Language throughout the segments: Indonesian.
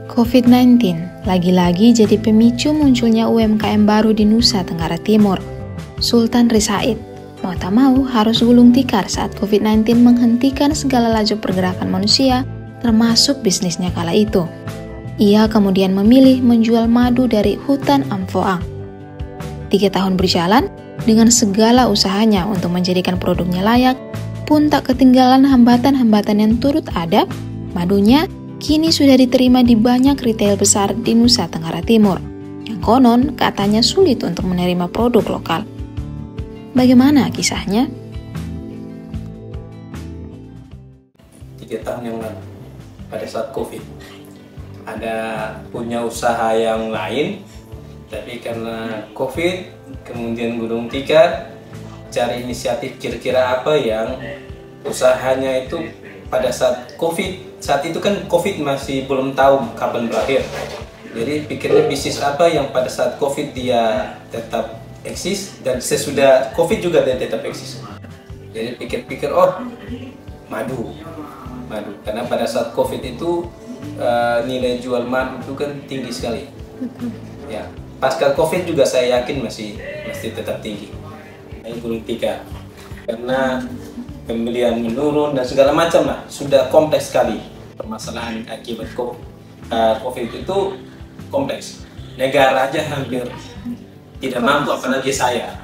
COVID-19 lagi-lagi jadi pemicu munculnya UMKM baru di Nusa Tenggara Timur. Sultan Risaid mau tak mau harus gulung tikar saat COVID-19 menghentikan segala laju pergerakan manusia, termasuk bisnisnya kala itu. Ia kemudian memilih menjual madu dari hutan Amphoang. 3 tahun berjalan, dengan segala usahanya untuk menjadikan produknya layak, pun tak ketinggalan hambatan-hambatan yang turut ada, madunya kini sudah diterima di banyak retail besar di Nusa Tenggara Timur, yang konon katanya sulit untuk menerima produk lokal. Bagaimana kisahnya? 3 tahun yang lalu, pada saat COVID, ada punya usaha yang lain, tapi karena COVID, kemudian gulung tikar, cari inisiatif kira-kira apa yang usahanya itu pada saat COVID. Saat itu kan COVID masih belum tahu kapan berakhir. Jadi pikirnya bisnis apa yang pada saat COVID dia tetap eksis, dan sesudah COVID juga dia tetap eksis. Jadi pikir-pikir, oh madu. Karena pada saat COVID itu nilai jual madu itu kan tinggi sekali. Ya, pasca COVID juga saya yakin masih tetap tinggi. Ini gulung tikar. Karena pembelian menurun dan segala macam lah, sudah kompleks sekali. Permasalahan akibat COVID itu kompleks. Negara aja hampir tidak mampu, apalagi saya.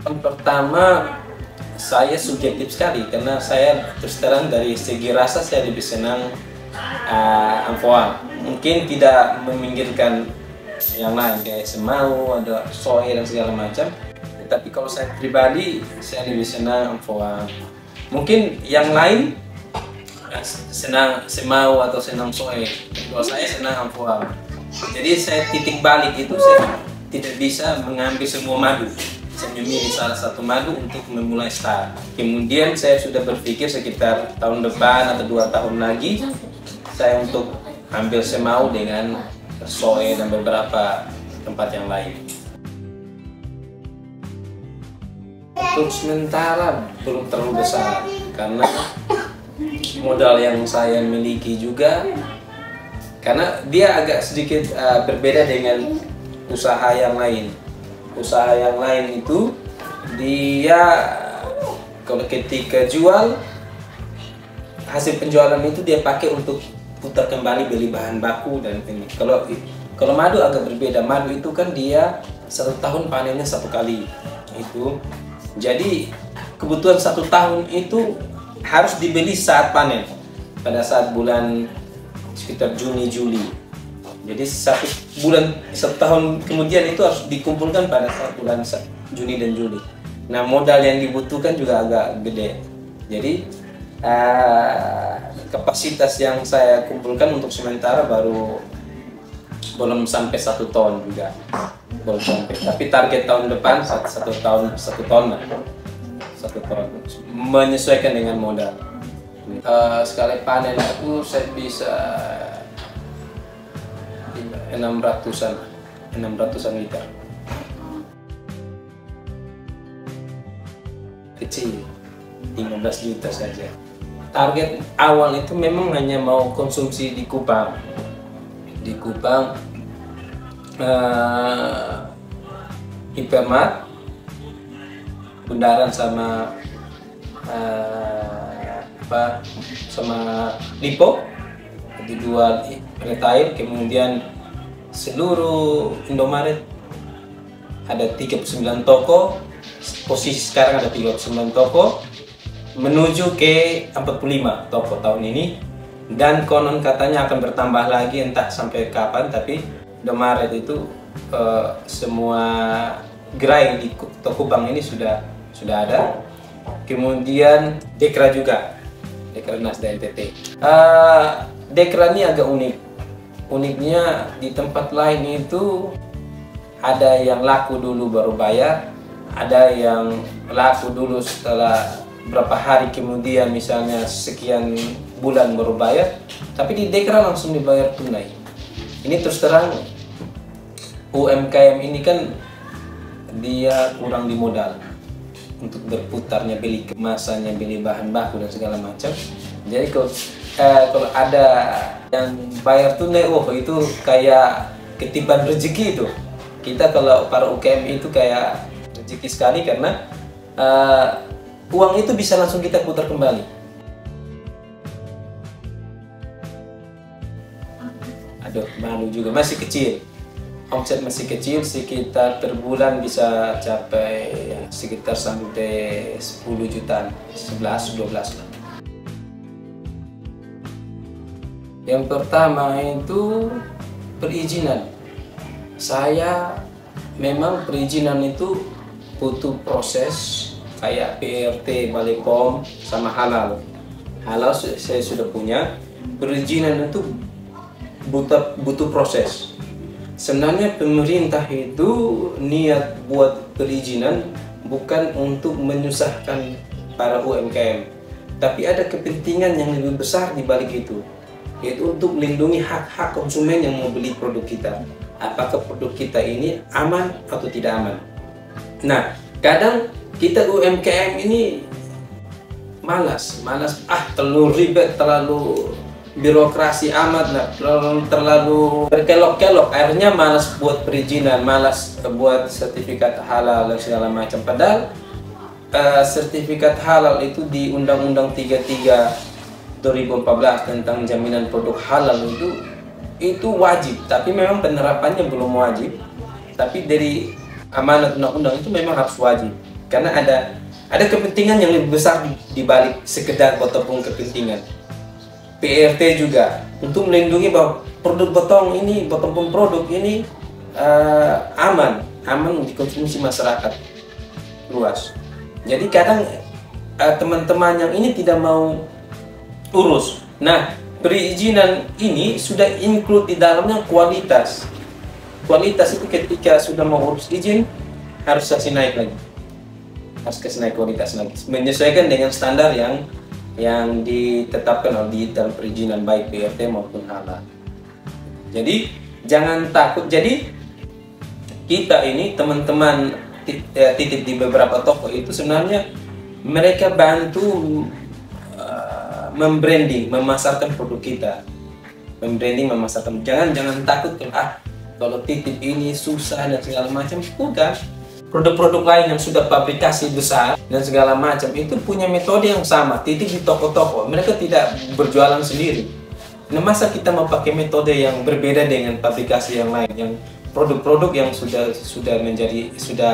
Yang pertama, saya subjektif sekali karena saya terus terang dari segi rasa saya lebih senang Amphoang. Mungkin tidak meminggirkan yang lain kayak semau, ada soe dan segala macam. Tapi kalau saya pribadi, saya lebih senang Amphoang. Mungkin yang lain senang semau atau senang soe. Kalau saya senang Amphoang. Jadi saya titik balik itu saya tidak bisa mengambil semua madu. Saya memilih salah satu madu untuk memulai start. Kemudian saya sudah berpikir sekitar tahun depan atau 2 tahun lagi saya untuk ambil semau dengan soe dan beberapa tempat yang lain. Untuk sementara belum terlalu besar karena modal yang saya miliki juga, karena dia agak sedikit berbeda dengan usaha yang lain. Usaha yang lain itu dia kalau ketika jual, hasil penjualan itu dia pakai untuk putar kembali beli bahan baku dan ini. Kalau madu agak berbeda. Madu itu kan dia 1 tahun panennya 1 kali itu. Jadi kebutuhan 1 tahun itu harus dibeli saat panen, pada saat bulan sekitar Juni Juli. Jadi 1 tahun kemudian itu harus dikumpulkan pada saat bulan Juni dan Juli. Nah, modal yang dibutuhkan juga agak gede. Jadi kapasitas yang saya kumpulkan untuk sementara belum sampai 1 ton juga, belum sampai. Tapi target tahun depan 1 ton lah, 1 ton menyesuaikan dengan modal. Sekali panen itu saya bisa 600-an liter. Kecil, 15 juta saja. Target awal itu memang hanya mau konsumsi di Kupang. Di Kupang, Hypermart, Bundaran sama sama Lipo dijual retail. Kemudian seluruh Indomaret ada 39 toko. Posisi sekarang ada 39 toko, menuju ke 45 toko tahun ini, dan konon katanya akan bertambah lagi, entah sampai kapan. Tapi Indomaret itu semua gerai di toko bank ini sudah ada. Kemudian Dekra juga, Dekra Nasda NTT. Dekra ini agak unik. Uniknya di tempat lain itu ada yang laku dulu baru bayar, ada yang laku dulu setelah berapa hari kemudian, misalnya sekian bulan baru bayar. Tapi di Dekra langsung dibayar tunai. Ini terus terang UMKM ini kan dia kurang di modal untuk berputarnya, beli kemasannya, beli bahan baku dan segala macam. Jadi kalau ada yang bayar tunai, itu kayak ketiban rezeki itu. Kita kalau para UKM itu kayak rezeki sekali karena uang itu bisa langsung kita putar kembali. Aduh, malu juga, masih kecil. Omset masih kecil, sekitar per bulan bisa capai sekitar sampai 10 jutaan, 11-12 lah. Yang pertama itu perizinan. Saya memang perizinan itu butuh proses kayak PRT, Balai POM, sama halal. Halal saya sudah punya, perizinan itu butuh proses. Sebenarnya pemerintah itu niat buat perizinan bukan untuk menyusahkan para UMKM, tapi ada kepentingan yang lebih besar di balik itu, yaitu untuk melindungi hak-hak konsumen yang mau beli produk kita. Apakah produk kita ini aman atau tidak aman? Nah, kadang kita UMKM ini malas, terlalu ribet, terlalu birokrasi amat lah, terlalu berkelok-kelok, akhirnya malas buat perizinan, malas buat sertifikat halal dan segala macam. Padahal sertifikat halal itu di Undang-Undang 33 2014 tentang jaminan produk halal itu wajib, tapi memang penerapannya belum wajib. Tapi dari amanat undang-undang itu memang harus wajib, karena ada kepentingan yang lebih besar di balik sekedar botol kepentingan. PRT juga untuk melindungi bahwa produk botol produk ini aman dikonsumsi masyarakat luas. Jadi kadang teman-teman yang ini tidak mau urus. Nah, perizinan ini sudah include di dalamnya kualitas. Kualitas itu ketika sudah mau urus izin harus kasih naik lagi, harus kasih naik kualitas lagi, menyesuaikan dengan standar yang ditetapkan di dalam perizinan baik PRT maupun halal. Jadi jangan takut. Jadi kita ini teman-teman titip di beberapa toko itu sebenarnya mereka bantu membranding, memasarkan produk kita, memasarkan. Jangan takut kalau titip ini susah dan segala macam. Bukan. Produk-produk lain yang sudah pabrikasi besar dan segala macam itu punya metode yang sama, titip di toko-toko. Mereka tidak berjualan sendiri. Nah, masa kita mau pakai metode yang berbeda dengan pabrikasi yang lain, yang produk-produk yang sudah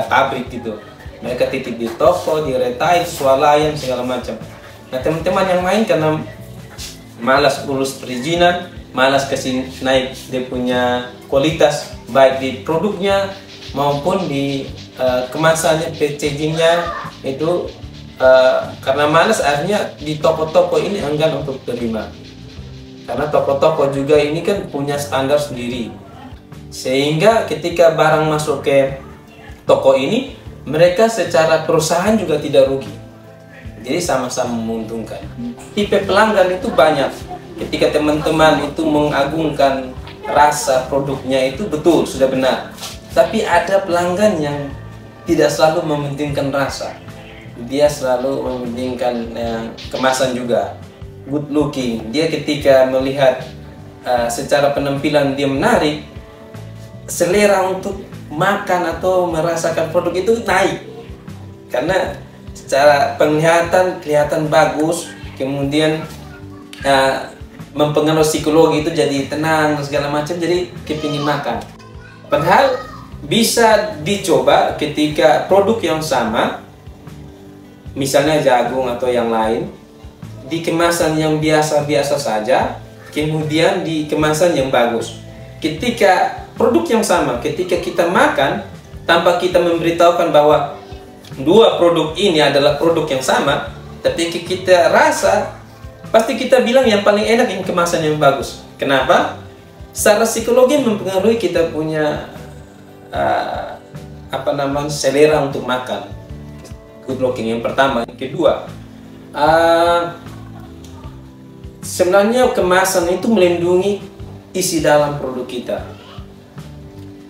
pabrik gitu. Mereka titip di toko, di retail, swalayan segala macam. Nah, teman-teman yang lain karena malas urus perizinan, malas kasih naik dia punya kualitas baik di produknya maupun di kemasannya, packagingnya itu, karena malas akhirnya di toko-toko ini enggan untuk terima, karena toko-toko juga ini kan punya standar sendiri, sehingga ketika barang masuk ke toko ini mereka secara perusahaan juga tidak rugi, jadi sama-sama menguntungkan. Tipe pelanggan itu banyak. Ketika teman-teman itu mengagungkan rasa produknya itu betul, sudah benar. Tapi ada pelanggan yang tidak selalu mementingkan rasa, dia selalu mementingkan kemasan juga, good looking. Dia ketika melihat secara penampilan dia menarik, selera untuk makan atau merasakan produk itu naik, karena secara penglihatan kelihatan bagus, kemudian mempengaruhi psikologi itu jadi tenang segala macam, jadi kepingin makan. Padahal bisa dicoba ketika produk yang sama, misalnya jagung atau yang lain, di kemasan yang biasa-biasa saja, kemudian di kemasan yang bagus. Ketika produk yang sama, ketika kita makan, tanpa kita memberitahukan bahwa dua produk ini adalah produk yang sama, tapi kita rasa, pasti kita bilang yang paling enak yang kemasan yang bagus. Kenapa? Secara psikologi mempengaruhi kita punya selera untuk makan, good looking yang pertama. Yang kedua, sebenarnya kemasan itu melindungi isi dalam produk kita.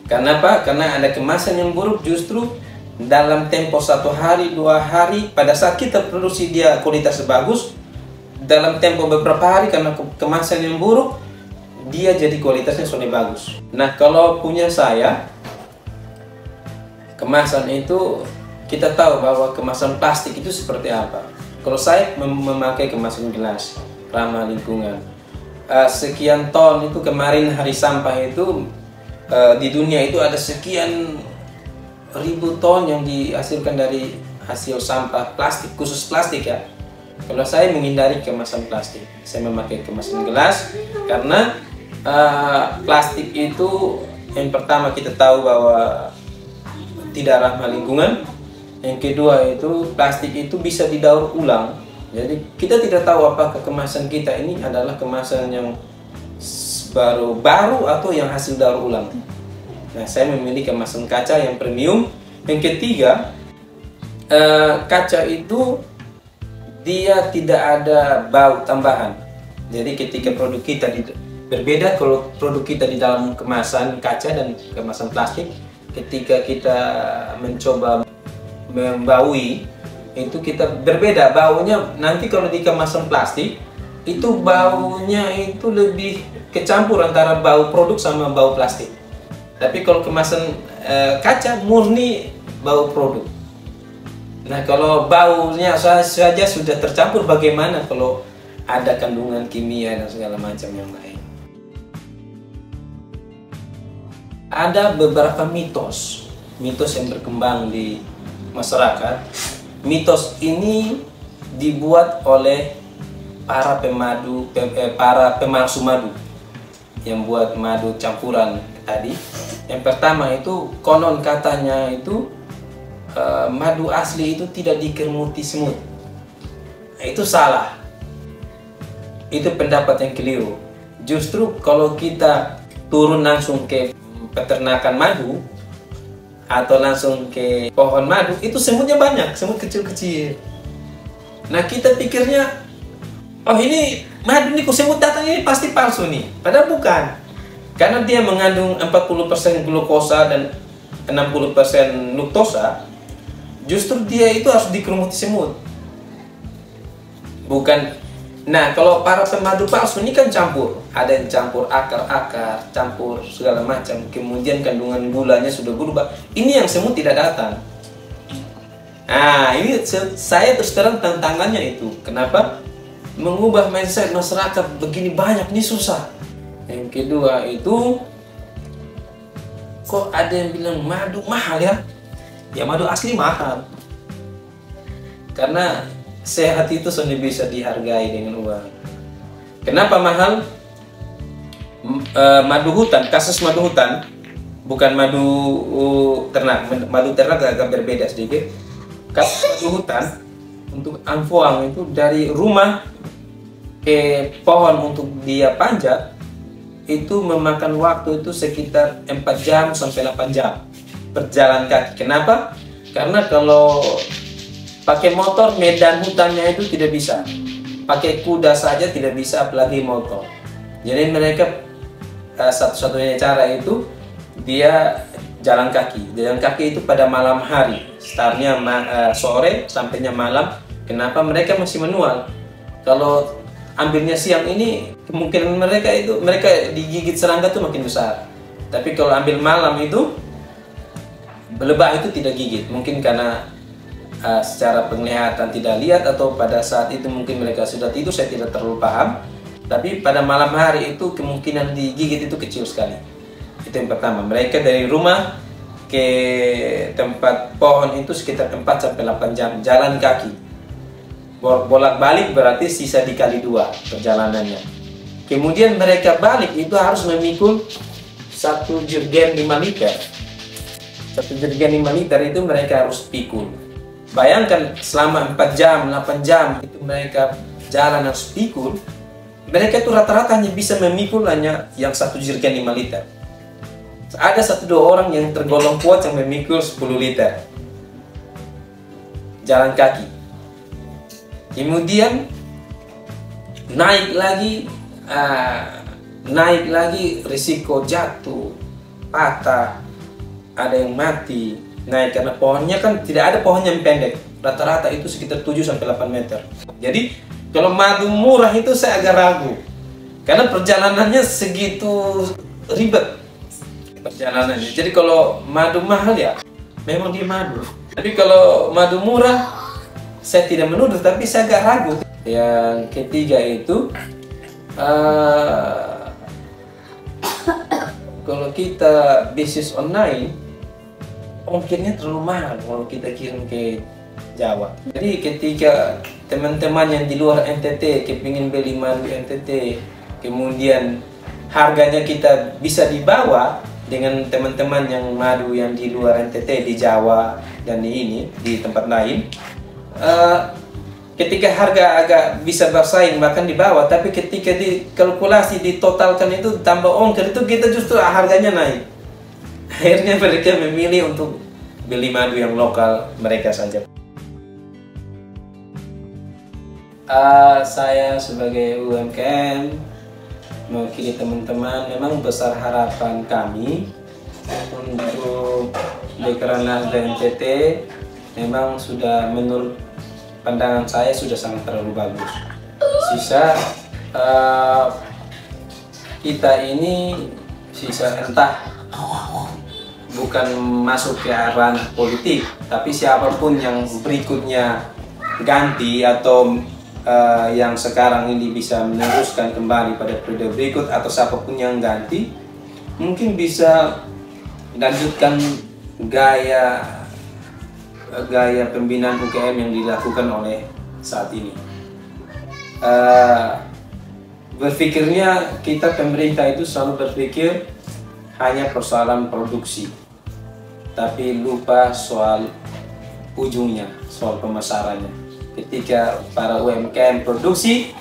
Kenapa? Karena ada kemasan yang buruk justru dalam tempo 1 hari, 2 hari, pada saat kita produksi dia kualitas bagus, dalam tempo beberapa hari karena kemasan yang buruk, dia jadi kualitasnya sudah bagus. Nah, kalau punya saya, kemasan itu kita tahu bahwa kemasan plastik itu seperti apa. Kalau saya memakai kemasan gelas, ramah lingkungan. Sekian ton itu kemarin hari sampah itu di dunia itu ada sekian ribu ton yang dihasilkan dari hasil sampah plastik, khusus plastik ya. Kalau saya menghindari kemasan plastik, saya memakai kemasan gelas karena plastik itu yang pertama kita tahu bahwa tidak ramah lingkungan. Yang kedua itu plastik itu bisa didaur ulang. Jadi kita tidak tahu apakah kemasan kita ini adalah kemasan yang baru atau yang hasil daur ulang. Nah, saya memilih kemasan kaca yang premium. Yang ketiga, kaca itu dia tidak ada bau tambahan. Jadi ketika produk kita berbeda kalau produk kita di dalam kemasan kaca dan kemasan plastik, ketika kita mencoba membaui itu kita berbeda baunya. Nanti kalau di kemasan plastik itu baunya itu lebih kecampur antara bau produk sama bau plastik. Tapi kalau kemasan kaca murni bau produk. Nah, kalau baunya saja sudah tercampur, bagaimana kalau ada kandungan kimia dan segala macam yang lain. Ada beberapa mitos yang berkembang di masyarakat. Mitos ini dibuat oleh para pemalsu madu yang buat madu campuran tadi. Yang pertama itu konon katanya itu madu asli itu tidak dikerumuti semut. Nah, itu salah. Itu pendapat yang keliru. Justru kalau kita turun langsung ke peternakan madu atau langsung ke pohon madu, itu semutnya banyak, semut kecil-kecil. Nah, kita pikirnya, oh ini madu nih, kok semut datang ini pasti palsu nih. Padahal bukan. Karena dia mengandung 40% glukosa dan 60% luktosa, justru dia itu harus dikerumuti semut. Bukan. Nah, kalau para pemadu palsu ini kan campur. Ada yang campur akar-akar, campur segala macam. Kemudian kandungan gulanya sudah berubah. Ini yang semut tidak datang. Nah, ini saya terus terang tantangannya itu. Kenapa? Mengubah mindset masyarakat begini banyak, ini susah. Yang kedua itu, kok ada yang bilang madu mahal ya? Ya madu asli mahal. Karena sehat itu sudah bisa dihargai dengan uang. Kenapa mahal? Madu hutan, kasus madu hutan, bukan madu ternak. Madu ternak agak berbeda sedikit. Kasus madu hutan untuk amfoang itu dari rumah ke pohon untuk dia panjat itu memakan waktu itu sekitar 4 jam sampai 8 jam berjalan kaki. Kenapa? Karena kalau pakai motor medan hutannya itu tidak bisa. Pakai kuda saja tidak bisa, apalagi motor. Jadi mereka satu-satunya cara itu dia jalan kaki. Jalan kaki itu pada malam hari. Startnya sore sampainya malam. Kenapa? Mereka masih manual. Kalau ambilnya siang ini kemungkinan mereka digigit serangga itu makin besar. Tapi kalau ambil malam itu lebah itu tidak gigit. Mungkin karena secara penglihatan tidak lihat atau pada saat itu mungkin mereka sudah tidur, saya tidak terlalu paham. Tapi pada malam hari itu kemungkinan digigit itu kecil sekali. Itu yang pertama. Mereka dari rumah ke tempat pohon itu sekitar 4 sampai 8 jam jalan kaki. Bolak-balik berarti sisa dikali 2 perjalanannya. Kemudian mereka balik itu harus memikul 1 jerigen 5 liter. 1 jerigen 5 liter itu mereka harus pikul. Bayangkan selama 4 jam, 8 jam itu mereka jalan harus pikul. Mereka itu rata-rata hanya bisa memikul hanya yang 1 jerigen 5 liter. Ada 1-2 orang yang tergolong kuat yang memikul 10 liter. Jalan kaki. Kemudian naik lagi risiko jatuh, patah, ada yang mati. Naik karena pohonnya kan tidak ada pohon yang pendek. Rata-rata itu sekitar 7 sampai 8 meter. Jadi Kalau madu murah itu saya agak ragu, karena perjalanannya segitu ribet perjalanannya. Jadi kalau madu mahal ya memang dia madu. Tapi kalau madu murah, saya tidak menuduh, tapi saya agak ragu. Yang ketiga itu, kalau kita bisnis online, ongkirnya terlalu mahal kalau kita kirim ke Jawa. Jadi ketika teman-teman yang di luar NTT kepingin beli madu NTT, kemudian harganya kita bisa dibawa dengan teman-teman yang madu yang di luar NTT, di Jawa dan di tempat lain, ketika harga agak bisa bersaing bahkan di bawah, tapi ketika dikalkulasi, ditotalkan itu tambah ongkir itu kita justru harganya naik. Akhirnya mereka memilih untuk beli madu yang lokal mereka saja. Saya sebagai UMKM mewakili teman-teman, memang besar harapan kami untuk Dekranasda dan NTT. Memang sudah, menurut pandangan saya, sudah sangat terlalu bagus. Sisa kita ini entah bukan masuk ke arah politik, tapi siapapun yang berikutnya ganti atau yang sekarang ini bisa meneruskan kembali pada periode berikut, atau siapapun yang ganti, mungkin bisa lanjutkan gaya pembinaan UKM yang dilakukan oleh saat ini. Berpikirnya kita pemerintah itu selalu berpikir hanya persoalan produksi, tapi lupa soal ujungnya, soal pemasarannya. Ketika para UMKM produksi,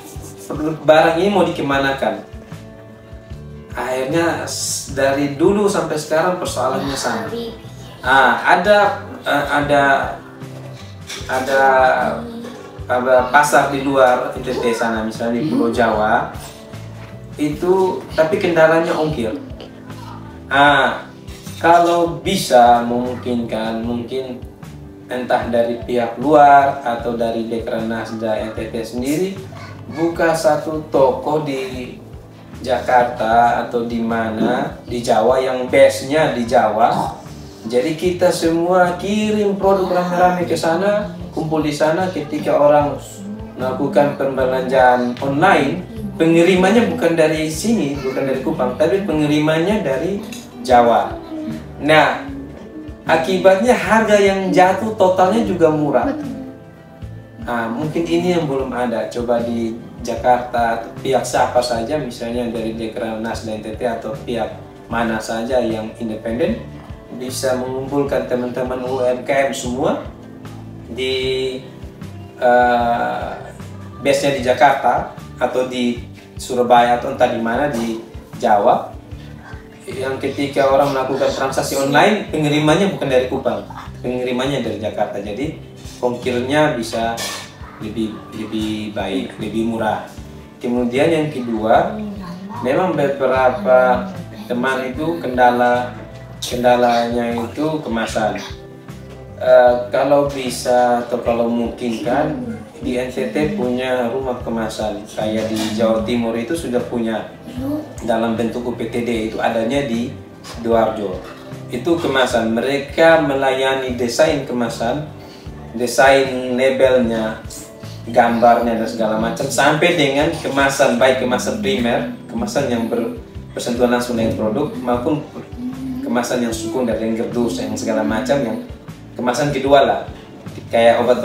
barang ini mau dikemanakan? Akhirnya dari dulu sampai sekarang persoalannya sama. Ada pasar di luar NTT sana, misalnya di Pulau Jawa itu, tapi kendalanya ongkir. Kalau bisa memungkinkan, mungkin entah dari pihak luar atau dari Dekranasda NTT sendiri buka satu toko di Jakarta atau di mana di Jawa, yang base-nya di Jawa. Jadi kita semua kirim produk rame-rame ke sana, kumpul di sana. Ketika orang melakukan pembelanjaan online, pengirimanya bukan dari sini, bukan dari Kupang, tapi pengirimanya dari Jawa. Nah, akibatnya harga yang jatuh totalnya juga murah. Mungkin ini yang belum ada. Coba di Jakarta, pihak siapa saja, misalnya dari Dekranasda NTT atau pihak mana saja yang independen, bisa mengumpulkan teman-teman UMKM semua di base-nya di Jakarta atau di Surabaya atau entah di mana di Jawa, yang ketika orang melakukan transaksi online, pengirimannya bukan dari Kupang, pengirimannya dari Jakarta. Jadi ongkirnya bisa lebih baik, lebih murah. Kemudian yang kedua, memang beberapa teman itu kendalanya itu kemasan. Kalau bisa atau kalau mungkin kan di NTT punya rumah kemasan, kayak di Jawa Timur itu sudah punya dalam bentuk UPTD, itu adanya di Sidoarjo. Itu kemasan, mereka melayani desain kemasan, desain labelnya, gambarnya dan segala macam, sampai dengan kemasan, baik kemasan primer, kemasan yang bersentuhan langsung dengan produk, maupun kemasan yang sekunder, yang gerdus, yang segala macam, yang kemasan kedua lah. Kayak obat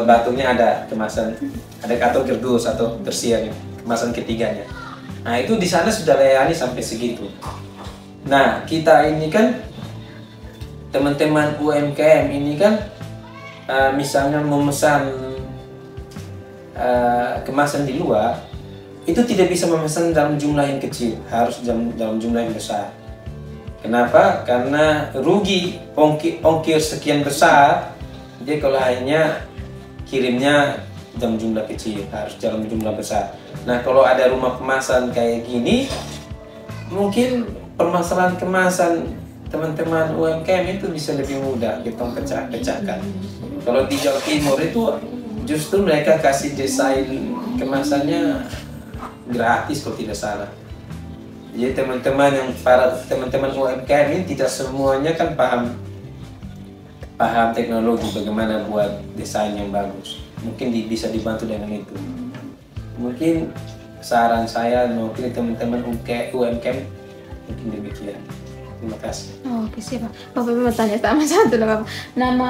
batuknya ada kemasan, ada atau gerdus atau tersier, kemasan ketiganya. Nah, itu di sana sudah layani sampai segitu. Nah, kita ini kan teman-teman UMKM ini kan misalnya memesan kemasan di luar, itu tidak bisa memesan dalam jumlah yang kecil, harus dalam jumlah yang besar. Kenapa? Karena rugi ongkir sekian besar. Dia kalau hanya kirimnya dalam jumlah kecil, harus dalam jumlah besar. Nah, kalau ada rumah kemasan kayak gini, mungkin permasalahan kemasan teman-teman UMKM itu bisa lebih mudah kita pecahkan. Kalau di Jawa Timur itu Justru mereka kasih desain kemasannya gratis kalau tidak salah. Jadi para teman-teman UMKM ini tidak semuanya kan paham teknologi, bagaimana buat desain yang bagus. Mungkin bisa dibantu dengan itu. Mungkin saran saya mungkin teman-teman UMKM mungkin demikian. Terima kasih. Oke siap. Bapak mau tanya sama satu lah Bapak. Nama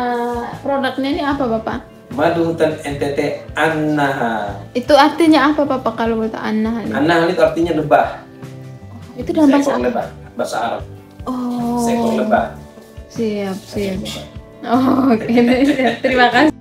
produknya ini apa Bapak? Madu hutan NTT An-Nahal. Itu artinya apa Bapak kalau buat An-Nahal? An-Nahal itu artinya lebah. Itu dalam bahasa Seekor lebah, bahasa Arab. Oh. Seekor lebah. Siap. Oh, oke. Terima kasih.